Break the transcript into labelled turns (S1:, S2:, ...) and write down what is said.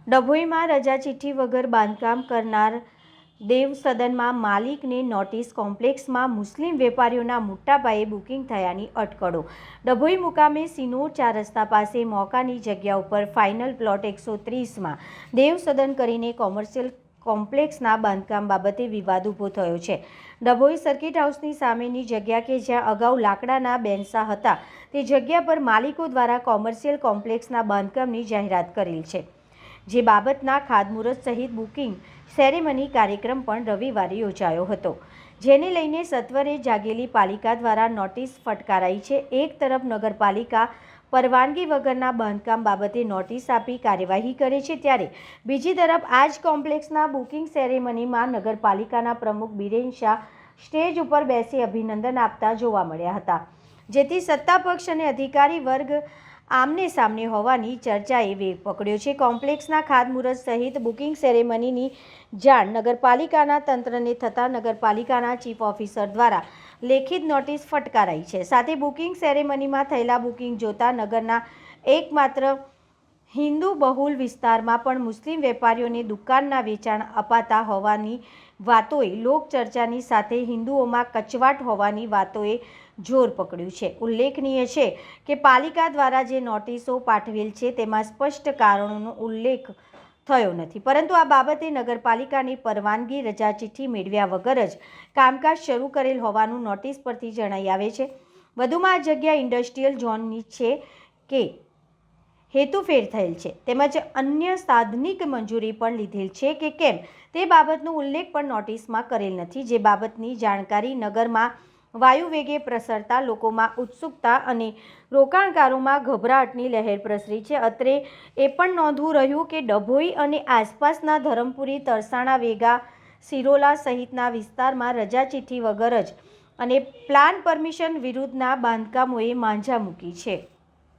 S1: ડભોઈમાં રજા ચિઠ્ઠી વગર બાંધકામ કરનાર દેવ સદનમાં માલિકને નોટિસ. કોમ્પ્લેક્સમાં મુસ્લિમ વેપારીઓના મોટા પાયે બુકિંગ થયાની અટકળો. ડભોઈ મુકામે સિનોર 4 રસ્તા પાસે મોકાની જગ્યા ઉપર ફાઇનલ પ્લોટ 130માં દેવ સદન કરીને કોમર્શિયલ કોમ્પ્લેક્સના બાંધકામ બાબતે વિવાદ ઊભો થયો છે. ડભોઈ સર્કિટ હાઉસની સામેની જગ્યા કે જ્યાં અગાઉ લાકડાના બેન્સા હતા તે જગ્યા પર માલિકો દ્વારા કોમર્શિયલ કોમ્પ્લેક્સના બાંધકામની જાહેરાત કરેલ છે. જે બાબતના ખાતમુહૂર્ત સહિત બુકિંગ સેરેમની કાર્યક્રમ પણ રવિવારે યોજાયો હતો, જેને લઈને સત્વરે જાગેલી પાલિકા દ્વારા નોટિસ ફટકારાઈ છે. એક તરફ નગરપાલિકા પરવાનગી વગરના બાંધકામ બાબતે નોટિસ આપી કાર્યવાહી કરે છે, ત્યારે બીજી તરફ આ જ કોમ્પ્લેક્સના બુકિંગ સેરેમનીમાં નગરપાલિકાના પ્રમુખ બિરેન શાહ સ્ટેજ ઉપર બેસી અભિનંદન આપતા જોવા મળ્યા હતા, જેથી સત્તાપક્ષ અને અધિકારી વર્ગ આમને સામને હોવાની ચર્ચાએ વેગ પકડ્યો છે. કોમ્પ્લેક્સના ખાતમુહૂર્ત સહિત બુકિંગ સેરેમનીની જાણ નગરપાલિકાના તંત્રને થતાં નગરપાલિકાના ચીફ ઓફિસર દ્વારા લેખિત નોટિસ ફટકારાઈ છે. સાથે બુકિંગ સેરેમનીમાં થયેલા બુકિંગ જોતા નગરના એકમાત્ર હિન્દુ બહુલ વિસ્તારમાં પણ મુસ્લિમ વેપારીઓને દુકાનના વેચાણ અપાતા હોવાની વાતોએ લોકચર્ચાની સાથે હિન્દુઓમાં કચવાટ હોવાની વાતોએ જોર પકડ્યું છે. ઉલ્લેખનીય છે કે પાલિકા દ્વારા જે નોટિસો પાઠવેલ છે તેમાં સ્પષ્ટ કારણોનો ઉલ્લેખ થયો નથી, પરંતુ આ બાબતે નગરપાલિકાની પરવાનગી રજા ચિઠ્ઠી મેળવ્યા વગર જ કામકાજ શરૂ કરેલ હોવાનું નોટિસ પરથી જણાઈ આવે છે. વધુમાં આ જગ્યા ઇન્ડસ્ટ્રીયલ ઝોનની છે કે હેતુફેર થયેલ છે, તેમજ અન્ય સાધનિક મંજૂરી પણ લીધેલ છે કે કેમ તે બાબતનો ઉલ્લેખ પણ નોટિસમાં કરેલ નથી. જે બાબતની જાણકારી નગરમાં વાયુવેગે પ્રસરતા લોકોમાં ઉત્સુકતા અને રોકાણકારોમાં ગભરાટની લહેર પ્રસરી છે. અત્રે એ પણ નોંધવું રહ્યું કે ડભોઈ અને આસપાસના ધરમપુરી, તરસાણા, વેગા, સિરોલા સહિતના વિસ્તારમાં રજા ચિઠ્ઠી વગર જ અને પ્લાન પરમિશન વિરુદ્ધના બાંધકામોએ માંઝા મૂકી છે.